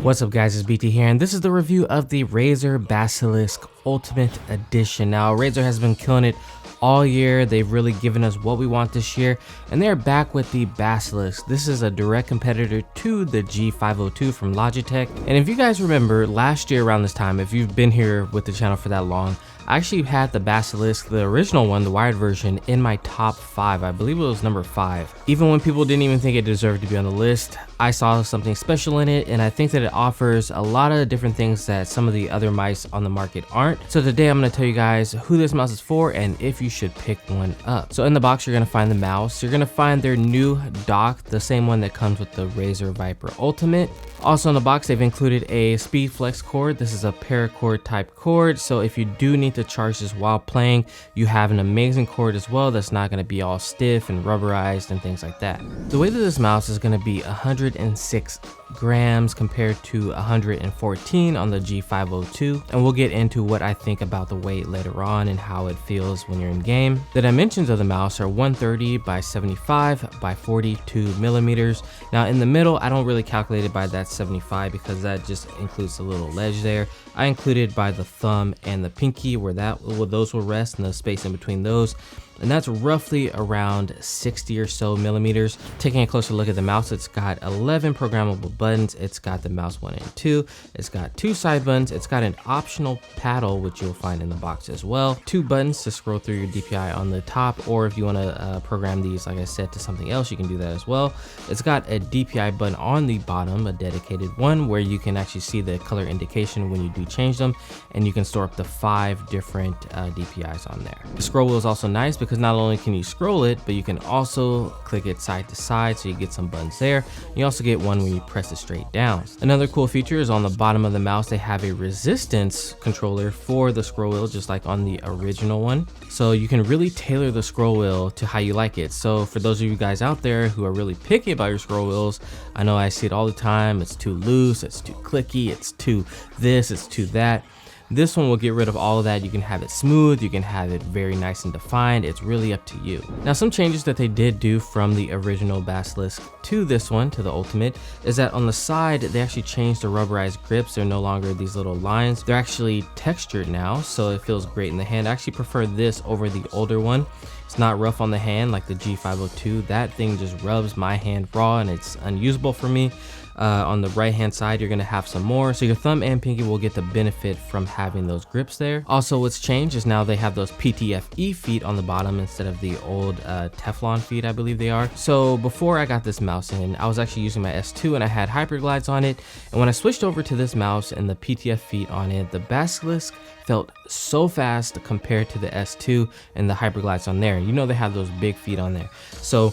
What's up guys, it's BT here, and this is the review of the Razer Basilisk Ultimate Edition. Now, Razer has been killing it all year. They've really given us what we want this year, and they're back with the Basilisk. This is a direct competitor to the G502 from Logitech. And if you guys remember, last year around this time, if you've been here with the channel for that long, I actually had the Basilisk, the original one, the wired version, in my top 5. I believe it was number 5. Even when people didn't even think it deserved to be on the list, I saw something special in it, and I think that it offers a lot of different things that some of the other mice on the market aren't. So today I'm going to tell you guys who this mouse is for and if you should pick one up. So in the box, you're going to find the mouse. You're going to find their new dock, the same one that comes with the Razer Viper Ultimate. Also in the box, they've included a speed flex cord. This is a paracord type cord, so if you do need to charge this while playing, you have an amazing cord as well that's not going to be all stiff and rubberized and things like that. The weight of this mouse is going to be 106 grams compared to 114 on the G502, and we'll get into what I think about the weight later on and how it feels when you're in game. The dimensions of the mouse are 130 by 75 by 42 millimeters. Now in the middle, I don't really calculate it by that 75 because that just includes a little ledge there. I included by the thumb and the pinky where those will rest, and the space in between those, and that's roughly around 60 or so millimeters. Taking a closer look at the mouse, it's got 11 programmable buttons. It's got the mouse 1 and 2. It's got 2 side buttons. It's got an optional paddle, which you'll find in the box as well. 2 buttons to scroll through your DPI on the top, or if you want to program these, like I said, to something else, you can do that as well. It's got a DPI button on the bottom, a dedicated one, where you can actually see the color indication when you do change them, and you can store up to 5 different DPIs on there. The scroll wheel is also nice because not only can you scroll it, but you can also click it side to side, so you get some buttons there. You also get one when you press it straight down. Another cool feature is on the bottom of the mouse, they have a resistance controller for the scroll wheel, just like on the original one. So you can really tailor the scroll wheel to how you like it. So for those of you guys out there who are really picky about your scroll wheels, I know I see it all the time. It's too loose, it's too clicky, it's too this, it's too that. This one will get rid of all of that. You can have it smooth, you can have it very nice and defined. It's really up to you. Now, some changes that they did do from the original Basilisk to this one, to the Ultimate, is that on the side, they actually changed the rubberized grips. They're no longer these little lines. They're actually textured now, so it feels great in the hand. I actually prefer this over the older one. It's not rough on the hand like the G502. That thing just rubs my hand raw and it's unusable for me. On the right hand side, you're going to have some more, so your thumb and pinky will get the benefit from having those grips there. Also, what's changed is now they have those PTFE feet on the bottom instead of the old Teflon feet, I believe they are. So before I got this mouse in, I was actually using my S2 and I had hyperglides on it, and when I switched over to this mouse and the PTF feet on it, the Basilisk felt so fast compared to the S2 and the hyperglides on there. You know, they have those big feet on there, so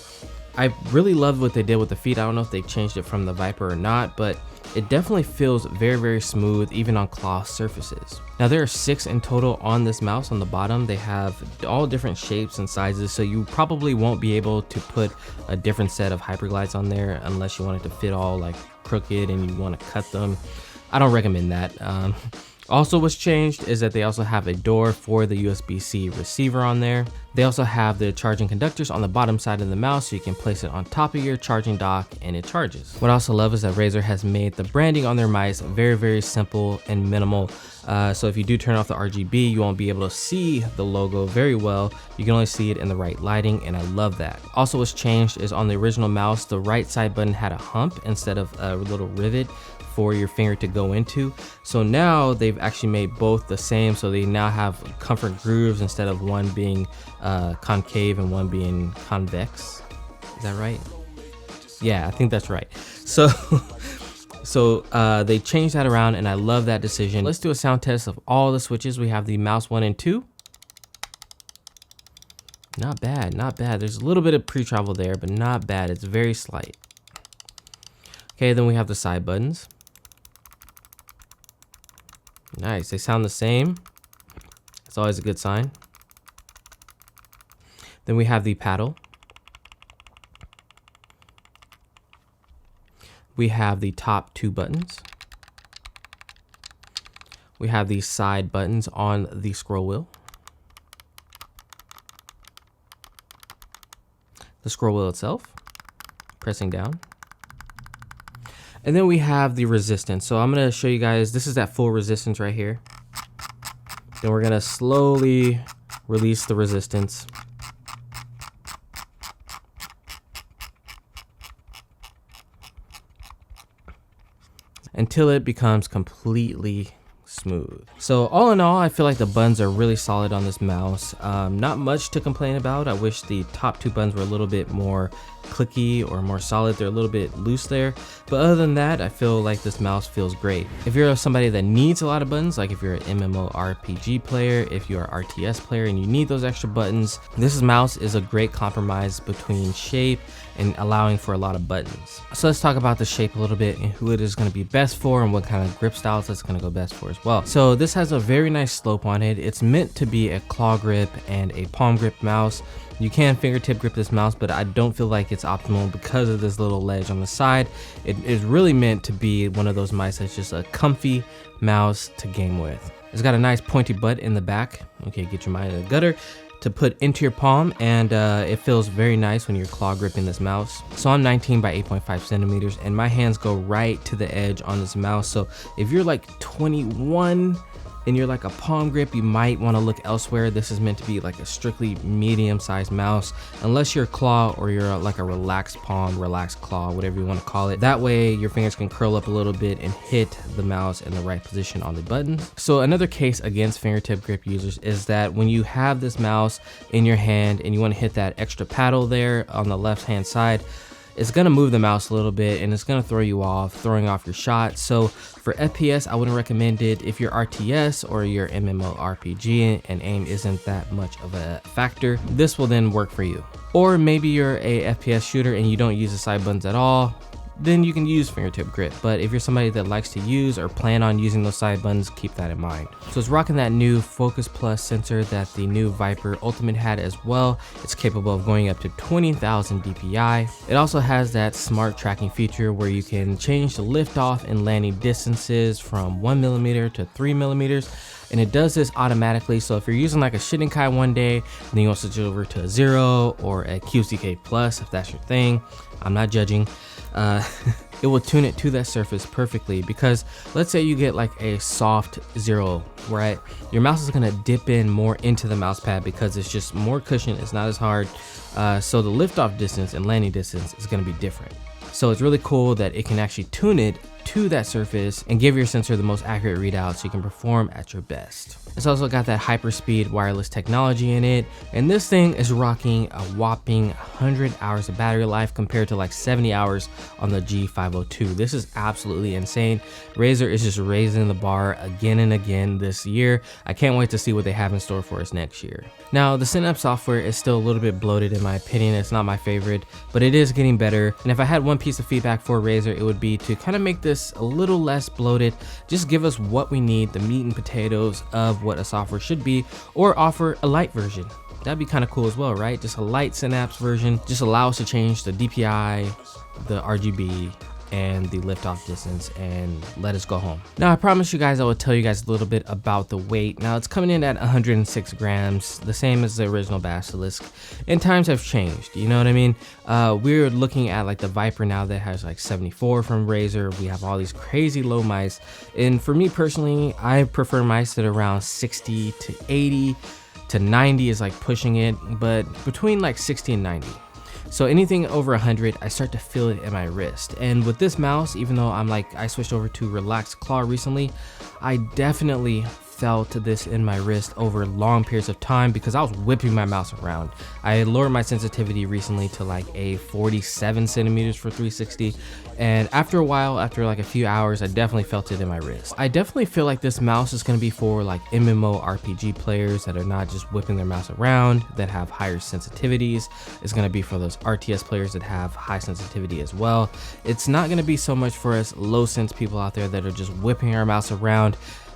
I really loved what they did with the feet. I don't know if they changed it from the Viper or not, but it definitely feels very, very smooth, even on cloth surfaces. Now, there are 6 in total on this mouse on the bottom. They have all different shapes and sizes, so you probably won't be able to put a different set of hyperglides on there unless you want it to fit all like crooked and you want to cut them. I don't recommend that. Also, what's changed is that they also have a door for the USB-C receiver on there. They also have the charging conductors on the bottom side of the mouse, so you can place it on top of your charging dock and it charges. What I also love is that Razer has made the branding on their mice very, very simple and minimal. So if you do turn off the RGB, you won't be able to see the logo very well. You can only see it in the right lighting, and I love that. Also, what's changed is on the original mouse, the right side button had a hump instead of a little rivet for your finger to go into. So now they've actually made both the same, so they now have comfort grooves instead of one being concave and one being convex. Is that right? Yeah, I think that's right. So they changed that around, and I love that decision. Let's do a sound test of all the switches. We have the mouse 1 and 2. Not bad, not bad. There's a little bit of pre-travel there, but not bad. It's very slight. Okay, then we have the side buttons. Nice, they sound the same. It's always a good sign. Then we have the paddle. We have the top 2 buttons. We have the side buttons on the scroll wheel. The scroll wheel itself, pressing down. And then we have the resistance. So I'm gonna show you guys, this is that full resistance right here. Then we're gonna slowly release the resistance. Until it becomes completely smooth. So all in all, I feel like the buttons are really solid on this mouse. Not much to complain about. I wish the top two buttons were a little bit more clicky or more solid. They're a little bit loose there, but other than that, I feel like this mouse feels great. If you're somebody that needs a lot of buttons, like if you're an MMORPG player, if you're an RTS player and you need those extra buttons, this mouse is a great compromise between shape and allowing for a lot of buttons. So let's talk about the shape a little bit and who it is going to be best for and what kind of grip styles it's going to go best for as well. So this has a very nice slope on it. It's meant to be a claw grip and a palm grip mouse. You can fingertip grip this mouse, but I don't feel like it's optimal because of this little ledge on the side. It is really meant to be one of those mice that's just a comfy mouse to game with. It's got a nice pointy butt in the back. Okay, get your mind in the gutter to put into your palm, and it feels very nice when you're claw gripping this mouse. So I'm 19 by 8.5 centimeters and my hands go right to the edge on this mouse. So if you're like 21 and you're like a palm grip, you might want to look elsewhere. This is meant to be like a strictly medium-sized mouse, unless you're claw or you're like a relaxed palm, relaxed claw, whatever you want to call it. That way your fingers can curl up a little bit and hit the mouse in the right position on the buttons. So another case against fingertip grip users is that when you have this mouse in your hand and you want to hit that extra paddle there on the left hand side, it's gonna move the mouse a little bit and it's gonna throw you off, throwing off your shot. So for FPS, I wouldn't recommend it. If you're RTS or you're MMORPG and aim isn't that much of a factor, this will then work for you. Or maybe you're a FPS shooter and you don't use the side buttons at all, then you can use fingertip grip. But if you're somebody that likes to use or plan on using those side buttons, keep that in mind. So it's rocking that new Focus Plus sensor that the new Viper Ultimate had as well. It's capable of going up to 20,000 DPI. It also has that smart tracking feature where you can change the liftoff and landing distances from 1mm to 3mm. And it does this automatically. So if you're using like a Shinnenkai one day, then you want to switch over to a 0 or a QCK Plus if that's your thing. I'm not judging. It will tune it to that surface perfectly, because let's say you get like a soft 0, right? Your mouse is gonna dip in more into the mouse pad because it's just more cushion, it's not as hard. So the liftoff distance and landing distance is gonna be different. So it's really cool that it can actually tune it to that surface and give your sensor the most accurate readout so you can perform at your best. It's also got that hyperspeed wireless technology in it, and this thing is rocking a whopping 100 hours of battery life compared to like 70 hours on the G502. This is absolutely insane. Razer is just raising the bar again and again this year. I can't wait to see what they have in store for us next year. Now, the Synapse software is still a little bit bloated in my opinion. It's not my favorite, but it is getting better. And if I had one piece of feedback for Razer, it would be to kind of make this a little less bloated. Just give us what we need, the meat and potatoes of what a software should be, or offer a light version. That'd be kind of cool as well, right? Just a light Synapse version. Just allow us to change the DPI, the RGB, and the liftoff distance, and let us go home. Now, I promise you guys I will tell you guys a little bit about the weight. Now, it's coming in at 106 grams, the same as the original Basilisk, and times have changed, you know what I mean? We're looking at like the Viper now that has like 74 from Razer. We have all these crazy low mice, and for me personally, I prefer mice that are around 60 to 80 to 90 is like pushing it, but between like 60 and 90. So anything over 100, I start to feel it in my wrist. And with this mouse, even though I switched over to relaxed claw recently, I definitely felt this in my wrist over long periods of time because I was whipping my mouse around. I lowered my sensitivity recently to like a 47 centimeters for 360. And after a while, after like a few hours, I definitely felt it in my wrist. I definitely feel like this mouse is gonna be for like MMORPG players that are not just whipping their mouse around, that have higher sensitivities. It's gonna be for those RTS players that have high sensitivity as well. It's not gonna be so much for us low sense people out there that are just whipping our mouse around.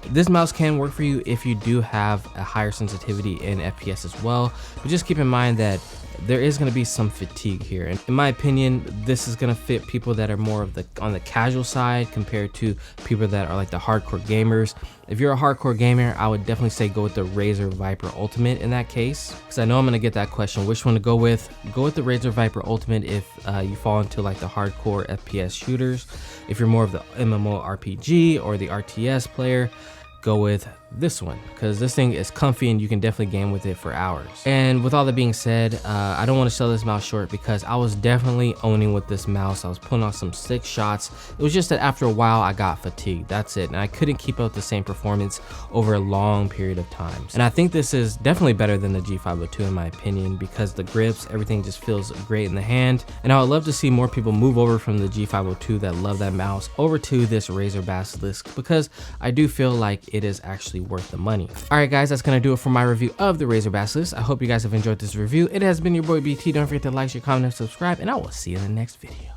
This mouse can work for you if you do have a higher sensitivity in FPS as well, but just keep in mind that there is going to be some fatigue here. And in my opinion, this is going to fit people that are more of on the casual side compared to people that are like the hardcore gamers. If you're a hardcore gamer, I would definitely say go with the Razer Viper Ultimate in that case, because I know I'm going to get that question, which one to go with. Go with the Razer Viper Ultimate if you fall into like the hardcore FPS shooters. If you're more of the MMORPG or the RTS player, go with this one, because this thing is comfy and you can definitely game with it for hours. And with all that being said, I don't want to sell this mouse short because I was definitely owning with this mouse. I was putting on some sick shots. It was just that after a while I got fatigued, that's it, and I couldn't keep up the same performance over a long period of time. And I think this is definitely better than the G502 in my opinion, because the grips, everything just feels great in the hand. And I would love to see more people move over from the G502 that love that mouse over to this Razer Basilisk, because I do feel like it is actually worth the money. All right guys, that's gonna do it for my review of the Razer Basilisk. I hope you guys have enjoyed this review. It has been your boy BT. Don't forget to like, share, comment, and subscribe, and I will see you in the next video.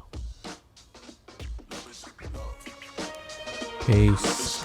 Peace.